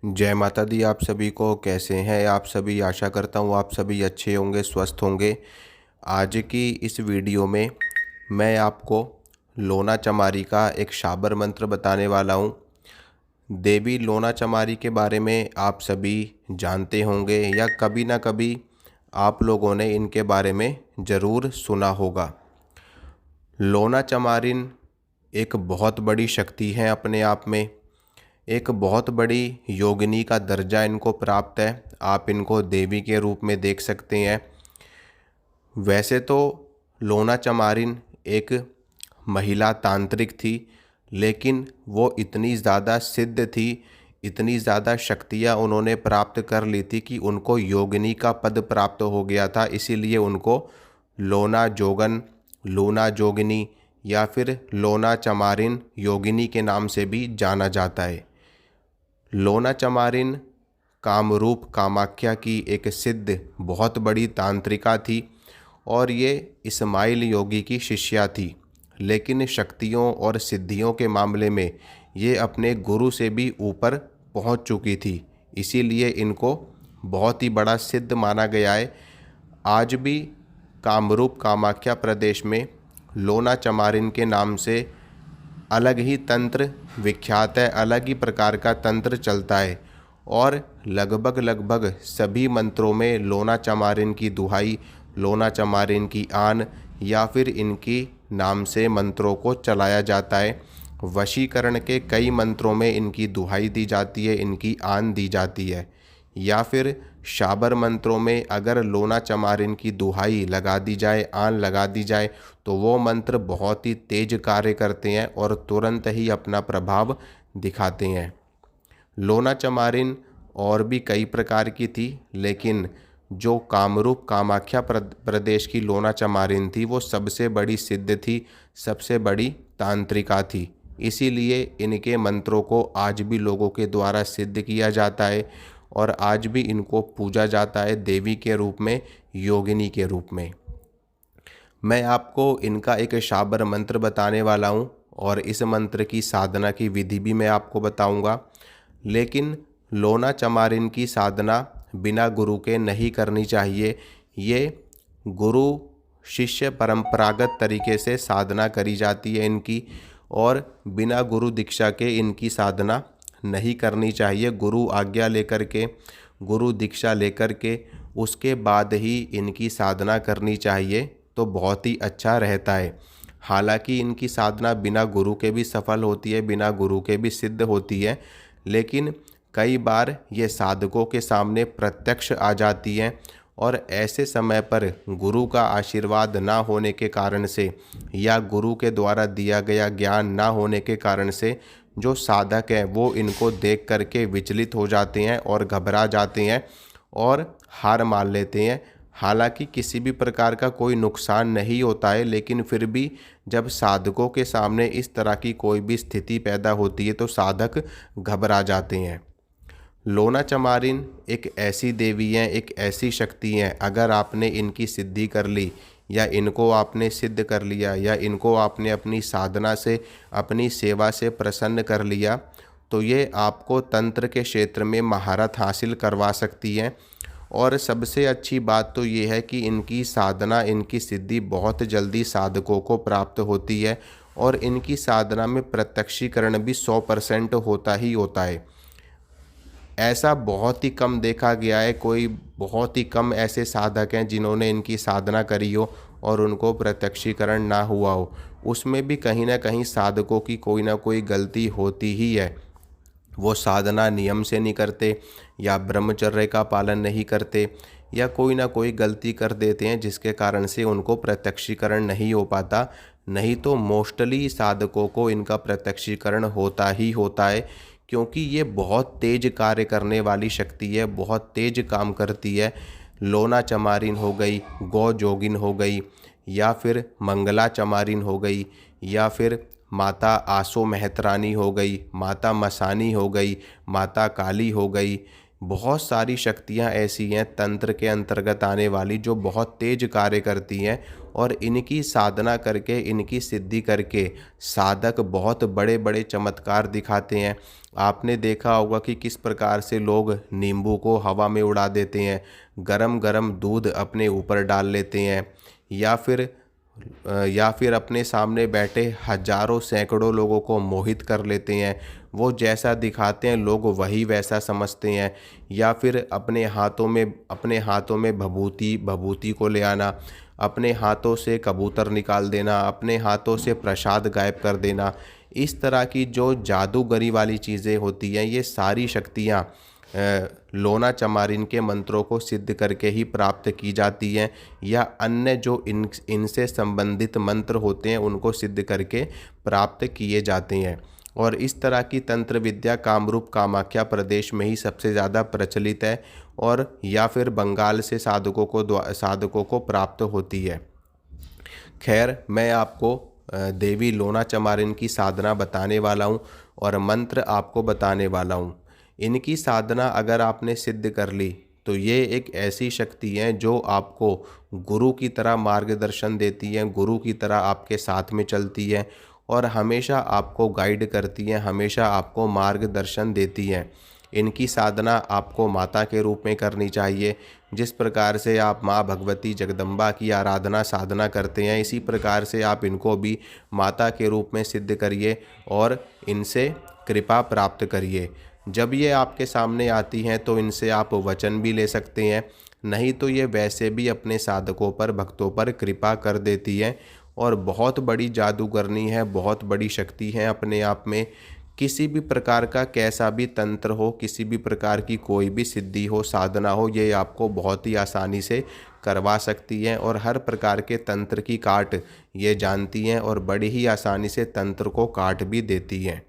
जय माता दी। आप सभी को कैसे हैं आप सभी। आशा करता हूँ आप सभी अच्छे होंगे, स्वस्थ होंगे। आज की इस वीडियो में मैं आपको लोना चमारी का एक शाबर मंत्र बताने वाला हूँ। देवी लोना चमारी के बारे में आप सभी जानते होंगे या कभी ना कभी आप लोगों ने इनके बारे में ज़रूर सुना होगा। लोना चमारिन एक बहुत बड़ी शक्ति है, अपने आप में एक बहुत बड़ी योगिनी का दर्जा इनको प्राप्त है। आप इनको देवी के रूप में देख सकते हैं। वैसे तो लोना चमारिन एक महिला तांत्रिक थी, लेकिन वो इतनी ज़्यादा सिद्ध थी, इतनी ज़्यादा शक्तियाँ उन्होंने प्राप्त कर ली थी कि उनको योगिनी का पद प्राप्त हो गया था। इसीलिए उनको लोना जोगन, लोना जोगिनी या फिर लोना चमारिन योगिनी के नाम से भी जाना जाता है। लोना चमारिन कामरूप कामाख्या की एक सिद्ध बहुत बड़ी तांत्रिका थी और ये इस्माइल योगी की शिष्या थी। लेकिन शक्तियों और सिद्धियों के मामले में ये अपने गुरु से भी ऊपर पहुंच चुकी थी। इसीलिए इनको बहुत ही बड़ा सिद्ध माना गया है। आज भी कामरूप कामाख्या प्रदेश में लोना चमारिन के नाम से अलग ही तंत्र विख्यात है, अलग ही प्रकार का तंत्र चलता है और लगभग लगभग सभी मंत्रों में लोना चमारिन की दुहाई, लोना चमारिन की आन या फिर इनकी नाम से मंत्रों को चलाया जाता है। वशीकरण के कई मंत्रों में इनकी दुहाई दी जाती है, इनकी आन दी जाती है। या फिर शाबर मंत्रों में अगर लोना चमारिन की दुहाई लगा दी जाए, आन लगा दी जाए, तो वो मंत्र बहुत ही तेज कार्य करते हैं और तुरंत ही अपना प्रभाव दिखाते हैं। लोना चमारिन और भी कई प्रकार की थी, लेकिन जो कामरूप कामाख्या प्रदेश की लोना चमारिन थी वो सबसे बड़ी सिद्ध थी, सबसे बड़ी तांत्रिका थी। इसीलिए इनके मंत्रों को आज भी लोगों के द्वारा सिद्ध किया जाता है और आज भी इनको पूजा जाता है देवी के रूप में, योगिनी के रूप में। मैं आपको इनका एक शाबर मंत्र बताने वाला हूँ और इस मंत्र की साधना की विधि भी मैं आपको बताऊँगा। लेकिन लोना चमारिन की साधना बिना गुरु के नहीं करनी चाहिए। ये गुरु शिष्य परंपरागत तरीके से साधना करी जाती है इनकी, और बिना गुरु दीक्षा के इनकी साधना नहीं करनी चाहिए। गुरु आज्ञा लेकर के, गुरु दीक्षा लेकर के उसके बाद ही इनकी साधना करनी चाहिए, तो बहुत ही अच्छा रहता है। हालांकि इनकी साधना बिना गुरु के भी सफल होती है, बिना गुरु के भी सिद्ध होती है, लेकिन कई बार ये साधकों के सामने प्रत्यक्ष आ जाती हैं और ऐसे समय पर गुरु का आशीर्वाद ना होने के कारण से या गुरु के द्वारा दिया गया ज्ञान ना होने के कारण से जो साधक हैं वो इनको देख करके विचलित हो जाते हैं और घबरा जाते हैं और हार मान लेते हैं। हालांकि किसी भी प्रकार का कोई नुकसान नहीं होता है, लेकिन फिर भी जब साधकों के सामने इस तरह की कोई भी स्थिति पैदा होती है तो साधक घबरा जाते हैं। लोना चमारिन एक ऐसी देवी हैं, एक ऐसी शक्ति हैं, अगर आपने इनकी सिद्धि कर ली या इनको आपने सिद्ध कर लिया या इनको आपने अपनी साधना से, अपनी सेवा से प्रसन्न कर लिया, तो ये आपको तंत्र के क्षेत्र में महारत हासिल करवा सकती हैं। और सबसे अच्छी बात तो ये है कि इनकी साधना, इनकी सिद्धि बहुत जल्दी साधकों को प्राप्त होती है और इनकी साधना में प्रत्यक्षीकरण भी 100% होता ही होता है। ऐसा बहुत ही कम देखा गया है, कोई बहुत ही कम ऐसे साधक हैं जिन्होंने इनकी साधना करी हो और उनको प्रत्यक्षीकरण ना हुआ हो। उसमें भी कहीं ना कहीं साधकों की कोई ना कोई गलती होती ही है। वो साधना नियम से नहीं करते या ब्रह्मचर्य का पालन नहीं करते या कोई ना कोई गलती कर देते हैं जिसके कारण से उनको प्रत्यक्षीकरण नहीं हो पाता। नहीं तो मोस्टली साधकों को इनका प्रत्यक्षीकरण होता ही होता है, क्योंकि ये बहुत तेज कार्य करने वाली शक्ति है, बहुत तेज काम करती है। लोना चमारिन हो गई, गौ जोगिन हो गई, या फिर मंगला चमारिन हो गई, या फिर माता आसो मेहतरानी हो गई, माता मसानी हो गई, माता काली हो गई, बहुत सारी शक्तियाँ ऐसी हैं तंत्र के अंतर्गत आने वाली जो बहुत तेज कार्य करती हैं, और इनकी साधना करके, इनकी सिद्धि करके साधक बहुत बड़े बड़े चमत्कार दिखाते हैं। आपने देखा होगा कि किस प्रकार से लोग नींबू को हवा में उड़ा देते हैं, गरम गरम दूध अपने ऊपर डाल लेते हैं, या फिर अपने सामने बैठे हजारों सैकड़ों लोगों को मोहित कर लेते हैं। वो जैसा दिखाते हैं लोग वही वैसा समझते हैं। या फिर अपने हाथों में भभूति को ले आना, अपने हाथों से कबूतर निकाल देना, अपने हाथों से प्रसाद गायब कर देना। इस तरह की जो जादूगरी वाली चीज़ें होती हैं, ये सारी शक्तियाँ लोना चमारिन के मंत्रों को सिद्ध करके ही प्राप्त की जाती हैं, या अन्य जो इनसे संबंधित मंत्र होते हैं उनको सिद्ध करके प्राप्त किए जाते हैं। और इस तरह की तंत्र विद्या कामरूप कामाख्या प्रदेश में ही सबसे ज़्यादा प्रचलित है, और या फिर बंगाल से साधकों को प्राप्त होती है। खैर, मैं आपको देवी लोना चमारिन की साधना बताने वाला हूँ और मंत्र आपको बताने वाला हूँ। इनकी साधना अगर आपने सिद्ध कर ली तो ये एक ऐसी शक्ति है जो आपको गुरु की तरह मार्गदर्शन देती है, गुरु की तरह आपके साथ में चलती है और हमेशा आपको गाइड करती है, हमेशा आपको मार्गदर्शन देती है। इनकी साधना आपको माता के रूप में करनी चाहिए। जिस प्रकार से आप माँ भगवती जगदम्बा की आराधना साधना करते हैं, इसी प्रकार से आप इनको भी माता के रूप में सिद्ध करिए और इनसे कृपा प्राप्त करिए। जब ये आपके सामने आती हैं तो इनसे आप वचन भी ले सकते हैं, नहीं तो ये वैसे भी अपने साधकों पर, भक्तों पर कृपा कर देती हैं और बहुत बड़ी जादूगरनी है, बहुत बड़ी शक्ति है अपने आप में। किसी भी प्रकार का कैसा भी तंत्र हो, किसी भी प्रकार की कोई भी सिद्धि हो, साधना हो, ये आपको बहुत ही आसानी से करवा सकती हैं और हर प्रकार के तंत्र की काट ये जानती हैं और बड़ी ही आसानी से तंत्र को काट भी देती हैं।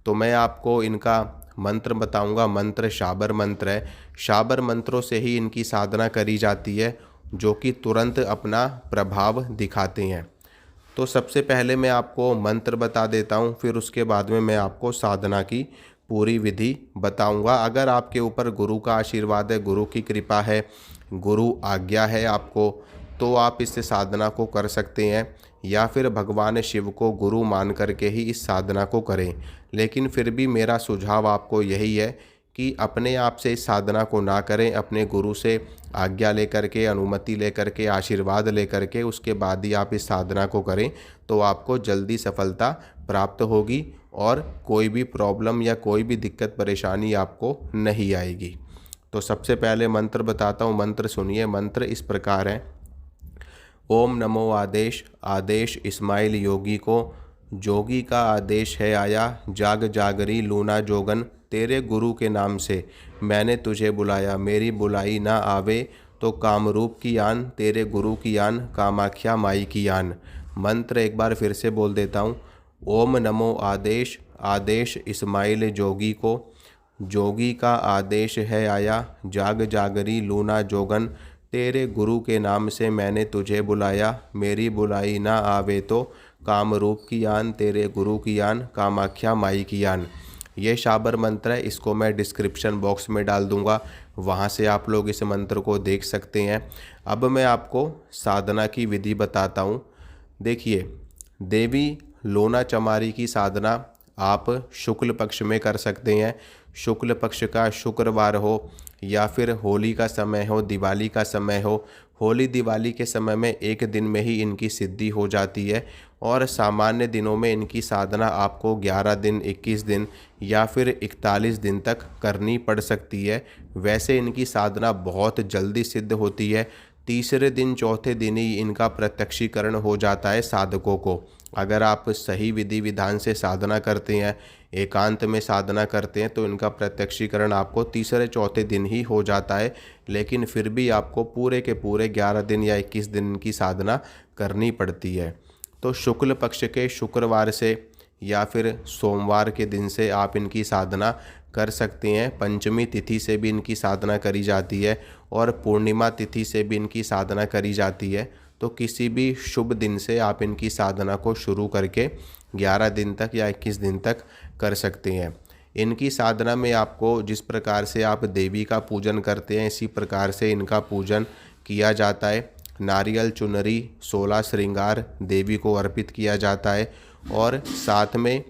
तो मैं आपको इनका मंत्र बताऊंगा। मंत्र शाबर मंत्र है। शाबर मंत्रों से ही इनकी साधना करी जाती है, जो कि तुरंत अपना प्रभाव दिखाते हैं। तो सबसे पहले मैं आपको मंत्र बता देता हूँ, फिर उसके बाद में मैं आपको साधना की पूरी विधि बताऊंगा। अगर आपके ऊपर गुरु का आशीर्वाद है, गुरु की कृपा है, गुरु आज्ञा है आपको, तो आप इस साधना को कर सकते हैं, या फिर भगवान शिव को गुरु मान करके ही इस साधना को करें। लेकिन फिर भी मेरा सुझाव आपको यही है कि अपने आप से इस साधना को ना करें, अपने गुरु से आज्ञा लेकर के, अनुमति लेकर के, आशीर्वाद लेकर के उसके बाद ही आप इस साधना को करें, तो आपको जल्दी सफलता प्राप्त होगी और कोई भी प्रॉब्लम या कोई भी दिक्कत परेशानी आपको नहीं आएगी। तो सबसे पहले मंत्र बताता हूँ, मंत्र सुनिए। मंत्र इस प्रकार है। ओम नमो आदेश। आदेश इस्माइल योगी को, जोगी का आदेश है आया, जाग जागरी लूना जोगन, तेरे गुरु के नाम से मैंने तुझे बुलाया, मेरी बुलाई ना आवे तो कामरूप की आन, तेरे गुरु की आन, कामाख्या माई की आन। मंत्र एक बार फिर से बोल देता हूँ। ओम नमो आदेश। आदेश इस्माइल जोगी को, जोगी का आदेश है आया, जाग जागरी लूना जोगन, तेरे गुरु के नाम से मैंने तुझे बुलाया, मेरी बुलाई ना आवे तो कामरूप की आन, तेरे गुरु की आन, कामाख्या माई की आन। ये शाबर मंत्र है, इसको मैं डिस्क्रिप्शन बॉक्स में डाल दूंगा, वहाँ से आप लोग इस मंत्र को देख सकते हैं। अब मैं आपको साधना की विधि बताता हूँ। देखिए, देवी लोना चमारी की साधना आप शुक्ल पक्ष में कर सकते हैं। शुक्ल पक्ष का शुक्रवार हो, या फिर होली का समय हो, दिवाली का समय हो। होली दिवाली के समय में एक दिन में ही इनकी सिद्धि हो जाती है, और सामान्य दिनों में इनकी साधना आपको 11 दिन, 21 दिन या फिर 41 दिन तक करनी पड़ सकती है। वैसे इनकी साधना बहुत जल्दी सिद्ध होती है। तीसरे दिन, चौथे दिन ही इनका प्रत्यक्षीकरण हो जाता है साधकों को। अगर आप सही विधि विधान से साधना करते हैं, एकांत में साधना करते हैं, तो इनका प्रत्यक्षीकरण आपको तीसरे चौथे दिन ही हो जाता है। लेकिन फिर भी आपको पूरे के पूरे 11 दिन या 21 दिन की साधना करनी पड़ती है। तो शुक्ल पक्ष के शुक्रवार से या फिर सोमवार के दिन से आप इनकी साधना कर सकते हैं। पंचमी तिथि से भी इनकी साधना करी जाती है और पूर्णिमा तिथि से भी इनकी साधना करी जाती है। तो किसी भी शुभ दिन से आप इनकी साधना को शुरू करके 11 दिन तक या 21 दिन तक कर सकते हैं। इनकी साधना में आपको जिस प्रकार से आप देवी का पूजन करते हैं इसी प्रकार से इनका पूजन किया जाता है। नारियल, चुनरी, 16 श्रृंगार देवी को अर्पित किया जाता है और साथ में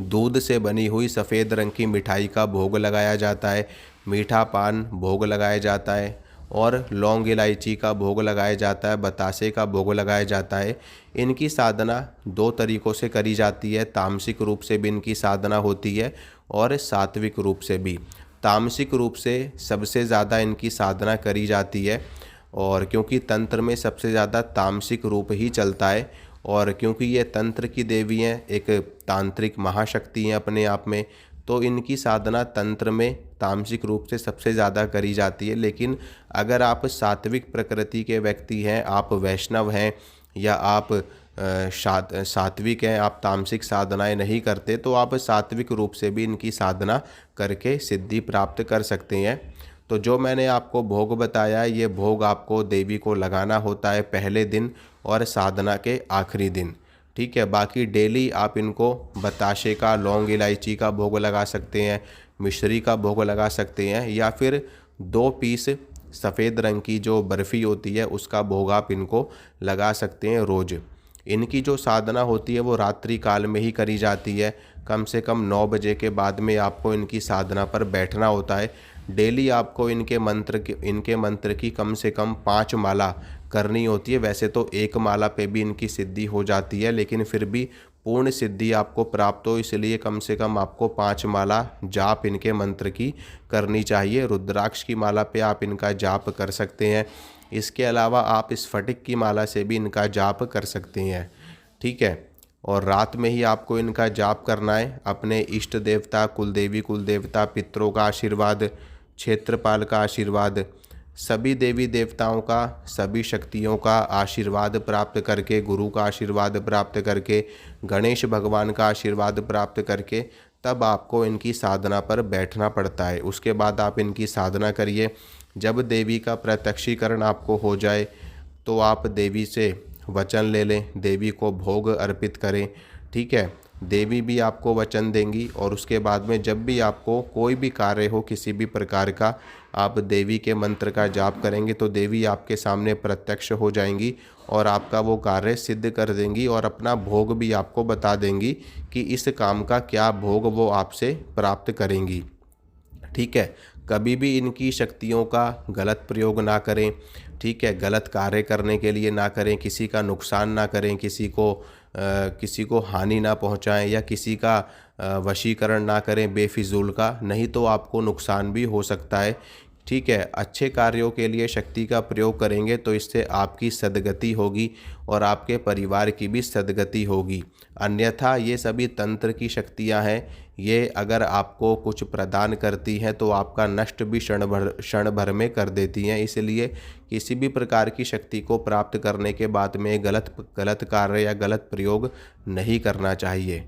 दूध से बनी हुई सफ़ेद रंग की मिठाई का भोग लगाया जाता है। मीठा पान भोग लगाया जाता है और लौंग इलायची का भोग लगाया जाता है, बतासे का भोग लगाया जाता है। इनकी साधना 2 तरीक़ों से करी जाती है। तामसिक रूप से भी इनकी साधना होती है और सात्विक रूप से भी। तामसिक रूप से सबसे ज़्यादा इनकी साधना करी जाती है और क्योंकि तंत्र में सबसे ज़्यादा तामसिक रूप ही चलता है और क्योंकि ये तंत्र की देवी हैं, एक तांत्रिक महाशक्ति हैं अपने आप में, तो इनकी साधना तंत्र में तामसिक रूप से सबसे ज़्यादा करी जाती है। लेकिन अगर आप सात्विक प्रकृति के व्यक्ति हैं, आप वैष्णव हैं या आप सात्विक हैं, आप तामसिक साधनाएं नहीं करते, तो आप सात्विक रूप से भी इनकी साधना करके सिद्धि प्राप्त कर सकते हैं। तो जो मैंने आपको भोग बताया है, ये भोग आपको देवी को लगाना होता है पहले दिन और साधना के आखिरी दिन, ठीक है। बाकी डेली आप इनको बताशे का, लौंग इलायची का भोग लगा सकते हैं, मिश्री का भोग लगा सकते हैं या फिर 2 पीस सफ़ेद रंग की जो बर्फ़ी होती है उसका भोग आप इनको लगा सकते हैं रोज़। इनकी जो साधना होती है वो रात्रि काल में ही करी जाती है। कम से कम 9 बजे के बाद में आपको इनकी साधना पर बैठना होता है। डेली आपको इनके मंत्र की कम से कम 5 माला करनी होती है। वैसे तो 1 माला पे भी इनकी सिद्धि हो जाती है, लेकिन फिर भी पूर्ण सिद्धि आपको प्राप्त हो इसलिए कम से कम आपको 5 माला जाप इनके मंत्र की करनी चाहिए। रुद्राक्ष की माला पे आप इनका जाप कर सकते हैं। इसके अलावा आप स्फटिक की माला से भी इनका जाप कर सकते हैं, ठीक है। और रात में ही आपको इनका जाप करना है। अपने इष्ट देवता, कुलदेवी कुलदेवता, पितरों का आशीर्वाद, क्षेत्रपाल का आशीर्वाद, सभी देवी देवताओं का, सभी शक्तियों का आशीर्वाद प्राप्त करके, गुरु का आशीर्वाद प्राप्त करके, गणेश भगवान का आशीर्वाद प्राप्त करके तब आपको इनकी साधना पर बैठना पड़ता है। उसके बाद आप इनकी साधना करिए। जब देवी का प्रत्यक्षीकरण आपको हो जाए तो आप देवी से वचन ले लें, देवी को भोग अर्पित करें, ठीक है। देवी भी आपको वचन देंगी और उसके बाद में जब भी आपको कोई भी कार्य हो किसी भी प्रकार का, आप देवी के मंत्र का जाप करेंगे तो देवी आपके सामने प्रत्यक्ष हो जाएंगी और आपका वो कार्य सिद्ध कर देंगी और अपना भोग भी आपको बता देंगी कि इस काम का क्या भोग वो आपसे प्राप्त करेंगी, ठीक है। कभी भी इनकी शक्तियों का गलत प्रयोग ना करें, ठीक है। गलत कार्य करने के लिए ना करें, किसी का नुकसान ना करें, किसी को हानि ना पहुंचाएं या किसी का वशीकरण ना करें बेफिजूल का, नहीं तो आपको नुकसान भी हो सकता है, ठीक है। अच्छे कार्यों के लिए शक्ति का प्रयोग करेंगे तो इससे आपकी सद्गति होगी और आपके परिवार की भी सद्गति होगी। अन्यथा ये सभी तंत्र की शक्तियां हैं, ये अगर आपको कुछ प्रदान करती हैं तो आपका नष्ट भी क्षण भर में कर देती हैं। इसलिए किसी भी प्रकार की शक्ति को प्राप्त करने के बाद में गलत कार्य या गलत प्रयोग नहीं करना चाहिए,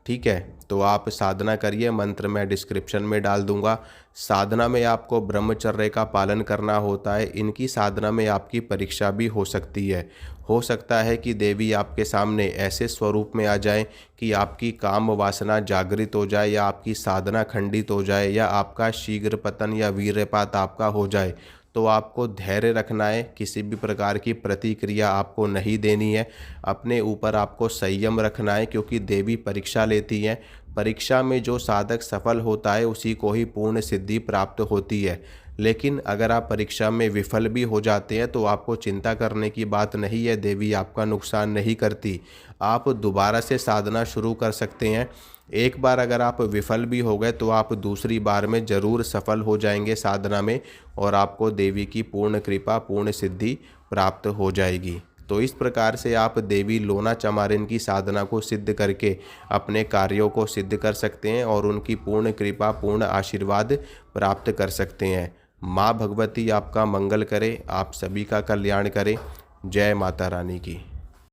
ठीक है। तो आप साधना करिए, मंत्र मैं डिस्क्रिप्शन में डाल दूंगा। साधना में आपको ब्रह्मचर्य का पालन करना होता है। इनकी साधना में आपकी परीक्षा भी हो सकती है। हो सकता है कि देवी आपके सामने ऐसे स्वरूप में आ जाए कि आपकी काम वासना जागृत हो जाए या आपकी साधना खंडित हो जाए या आपका शीघ्र पतन या वीर्यपात आपका हो जाए। तो आपको धैर्य रखना है, किसी भी प्रकार की प्रतिक्रिया आपको नहीं देनी है, अपने ऊपर आपको संयम रखना है क्योंकि देवी परीक्षा लेती हैं। परीक्षा में जो साधक सफल होता है उसी को ही पूर्ण सिद्धि प्राप्त होती है। लेकिन अगर आप परीक्षा में विफल भी हो जाते हैं तो आपको चिंता करने की बात नहीं है, देवी आपका नुकसान नहीं करती। आप दोबारा से साधना शुरू कर सकते हैं। एक बार अगर आप विफल भी हो गए तो आप दूसरी बार में ज़रूर सफल हो जाएंगे साधना में और आपको देवी की पूर्ण कृपा, पूर्ण सिद्धि प्राप्त हो जाएगी। तो इस प्रकार से आप देवी लोना चमारिन की साधना को सिद्ध करके अपने कार्यों को सिद्ध कर सकते हैं और उनकी पूर्ण कृपा, पूर्ण आशीर्वाद प्राप्त कर सकते हैं। माँ भगवती आपका मंगल करे, आप सभी का कल्याण करे। जय माता रानी की।